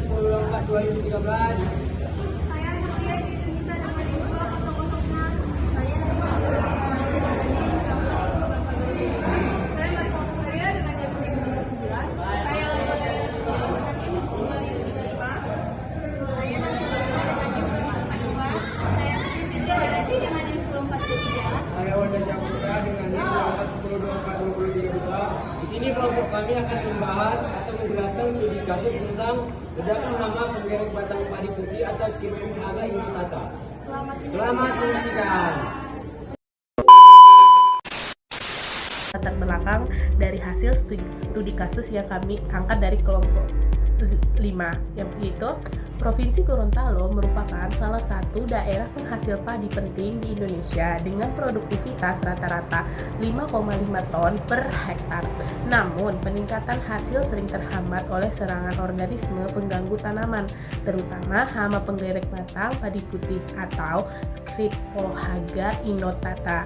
10/4/2013. Saya Nurdia Indonesia dengan info 00-nya. Saya Nurdia Saya Marco Korea dengan jam 10.39. Saya Laila dengan jam 2035. Saya Nurdia dengan jam 2042. Saya Fitria Darasi dengan jam 10.43. Saya Wanda Syahputra dengan nomor 10/24/2023. Di sini kelompok kami akan membahas atau menjelaskan studi kasus tentang ledakan hama penggerek batang padi putih atau Sciphonia haga inotata. Selamat menyaksikan. Latar belakang dari hasil studi kasus yang kami angkat dari kelompok 5, yaitu Provinsi Gorontalo merupakan salah satu daerah penghasil padi penting di Indonesia dengan produktivitas rata-rata 5,5 ton per hektar. Namun, peningkatan hasil sering terhambat oleh serangan organisme pengganggu tanaman, terutama hama penggerek batang padi putih atau Sciphonia inotata.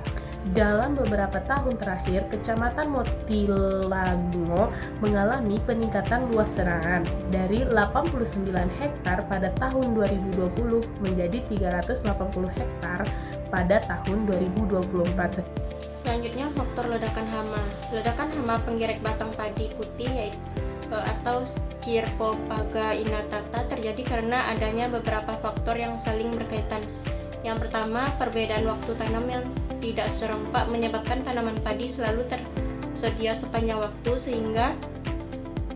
Dalam beberapa tahun terakhir, Kecamatan Motilango mengalami peningkatan luas serangan dari 89 hektar pada tahun 2020 menjadi 380 hektar pada tahun 2024. Selanjutnya, faktor ledakan hama. Ledakan hama penggerek batang padi putih atau Sciphonia inotata terjadi karena adanya beberapa faktor yang saling berkaitan. Yang pertama, perbedaan waktu tanam yang tidak serempak menyebabkan tanaman padi selalu tersedia sepanjang waktu sehingga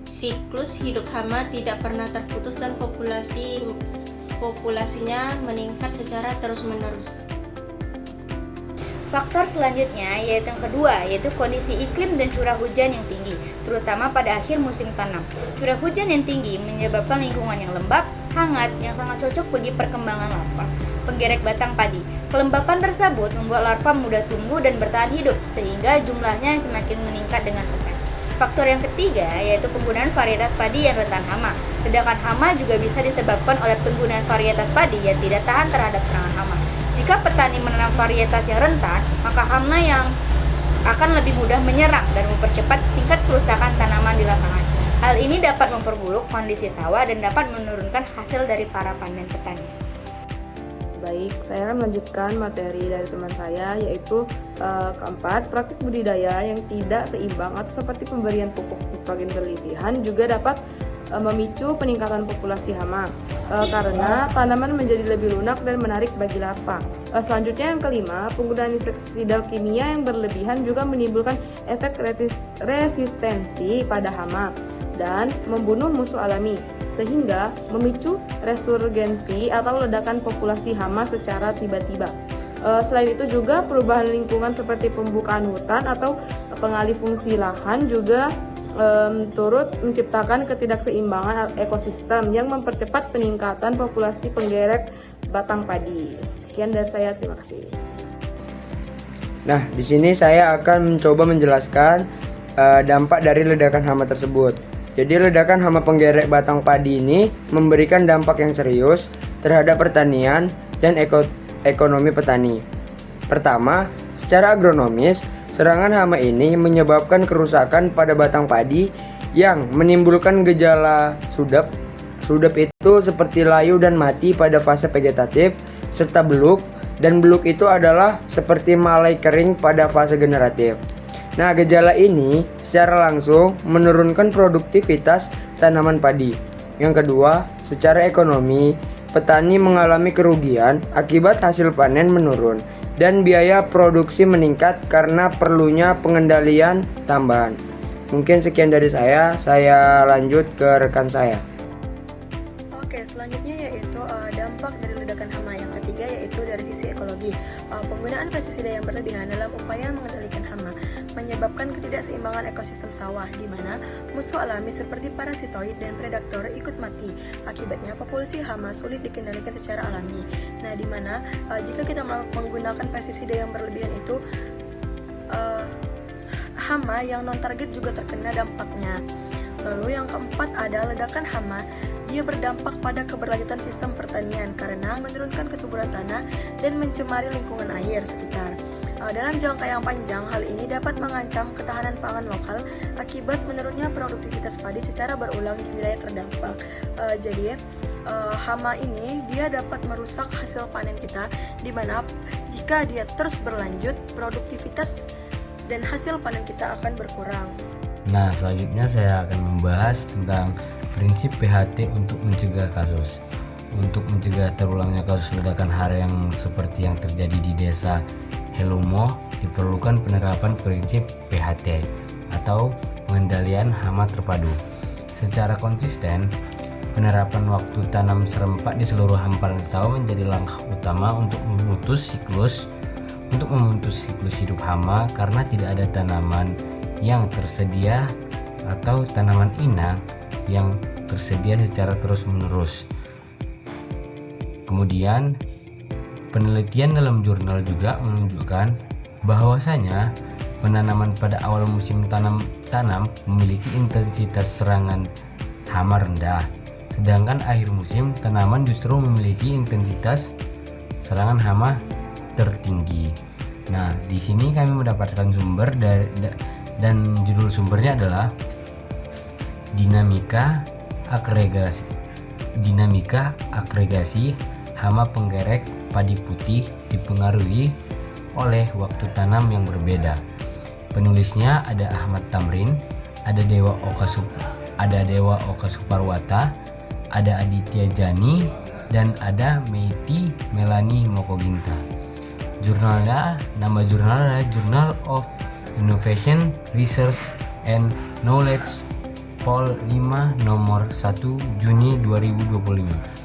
siklus hidup hama tidak pernah terputus dan populasinya meningkat secara terus-menerus. Faktor selanjutnya yaitu yang kedua, yaitu kondisi iklim dan curah hujan yang tinggi, terutama pada akhir musim tanam. Curah hujan yang tinggi menyebabkan lingkungan yang lembab, hangat, yang sangat cocok bagi perkembangan larva penggerek batang padi. Kelembapan tersebut membuat larva mudah tumbuh dan bertahan hidup, sehingga jumlahnya semakin meningkat dengan pesat. Faktor yang ketiga yaitu penggunaan varietas padi yang rentan hama. Ledakan hama juga bisa disebabkan oleh penggunaan varietas padi yang tidak tahan terhadap serangan hama. Jika petani menanam varietas yang rentan, maka hama yang akan lebih mudah menyerang dan mempercepat tingkat kerusakan tanaman di lapangan. Hal ini dapat memperburuk kondisi sawah dan dapat menurunkan hasil dari para panen petani. Baik, saya akan melanjutkan materi dari teman saya, yaitu keempat, praktik budidaya yang tidak seimbang atau seperti pemberian pupuk nitrogen berlebihan juga dapat memicu peningkatan populasi hama karena tanaman menjadi lebih lunak dan menarik bagi larva. Selanjutnya yang kelima, penggunaan insektisida kimia yang berlebihan juga menimbulkan efek resistensi pada hama dan membunuh musuh alami, sehingga memicu resurgensi atau ledakan populasi hama secara tiba-tiba. Selain itu juga perubahan lingkungan seperti pembukaan hutan atau pengalih fungsi lahan juga turut menciptakan ketidakseimbangan ekosistem yang mempercepat peningkatan populasi penggerek batang padi. Sekian dari saya, terima kasih. Nah, di sini saya akan mencoba menjelaskan dampak dari ledakan hama tersebut. Jadi ledakan hama penggerek batang padi ini memberikan dampak yang serius terhadap pertanian dan ekonomi petani. Pertama, secara agronomis, serangan hama ini menyebabkan kerusakan pada batang padi yang menimbulkan gejala sudap. Sudap itu seperti layu dan mati pada fase vegetatif, serta beluk, dan beluk itu adalah seperti malai kering pada fase generatif. Nah, gejala ini secara langsung menurunkan produktivitas tanaman padi. Yang kedua, secara ekonomi, petani mengalami kerugian akibat hasil panen menurun dan biaya produksi meningkat karena perlunya pengendalian tambahan. Mungkin sekian dari saya lanjut ke rekan saya. Oke, selanjutnya yaitu dampak dari ledakan hama. Yang ketiga yaitu dari sisi ekologi. Penggunaan pestisida yang berlebihan dalam upaya mengendalikan hama menyebabkan ketidakseimbangan ekosistem sawah, di mana musuh alami seperti parasitoid dan predator ikut mati. Akibatnya populasi hama sulit dikendalikan secara alami. Nah, di mana jika kita menggunakan pestisida yang berlebihan itu, hama yang non-target juga terkena dampaknya. Lalu yang keempat ada ledakan hama. Dia berdampak pada keberlanjutan sistem pertanian karena menurunkan kesuburan tanah dan mencemari lingkungan air sekitar. Dalam jangka yang panjang, hal ini dapat mengancam ketahanan pangan lokal akibat menurunnya produktivitas padi secara berulang di wilayah terdampak. Jadi hama ini dia dapat merusak hasil panen kita, di mana jika dia terus berlanjut, produktivitas dan hasil panen kita akan berkurang. Nah, selanjutnya saya akan membahas tentang prinsip PHT untuk mencegah kasus. Untuk mencegah terulangnya kasus ledakan hara yang seperti yang terjadi di desa Helumo, diperlukan penerapan prinsip PHT atau pengendalian hama terpadu. Secara konsisten, penerapan waktu tanam serempak di seluruh hamparan sawah menjadi langkah utama untuk memutus siklus hidup hama, karena tidak ada tanaman yang tersedia atau tanaman inang yang tersedia secara terus-menerus. Kemudian, penelitian dalam jurnal juga menunjukkan bahwasanya penanaman pada awal musim tanam memiliki intensitas serangan hama rendah, sedangkan akhir musim tanaman justru memiliki intensitas serangan hama tertinggi. Nah, di sini kami mendapatkan sumber dan judul sumbernya adalah dinamika agregasi hama penggerek padi putih dipengaruhi oleh waktu tanam yang berbeda. Penulisnya ada Ahmad Tamrin, ada Dewa Oka Suparwata, ada Aditya Jani, dan ada Meiti Melani Mokoginta. Nama jurnal adalah Journal of Innovation, Research and Knowledge Pol 5 nomor 1 Juni 2025.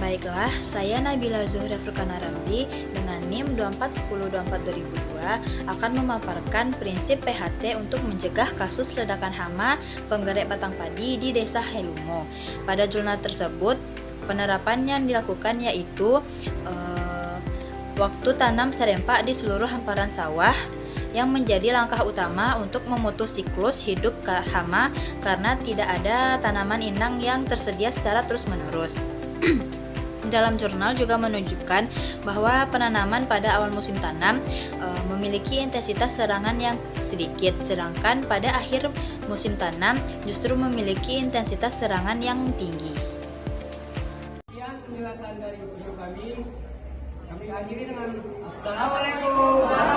Baiklah, saya Nabila Zuhra Furkana Ramzi dengan NIM 2410242002 akan memaparkan prinsip PHT untuk mencegah kasus ledakan hama penggerek batang padi di Desa Helumo. Pada jurnal tersebut, penerapan yang dilakukan yaitu waktu tanam serempak di seluruh hamparan sawah, yang menjadi langkah utama untuk memutus siklus hidup hama karena tidak ada tanaman inang yang tersedia secara terus-menerus. Dalam jurnal juga menunjukkan bahwa penanaman pada awal musim tanam memiliki intensitas serangan yang sedikit, sedangkan pada akhir musim tanam justru memiliki intensitas serangan yang tinggi. Sekian penjelasan dari guru kami. Kami akhiri dengan Assalamualaikum.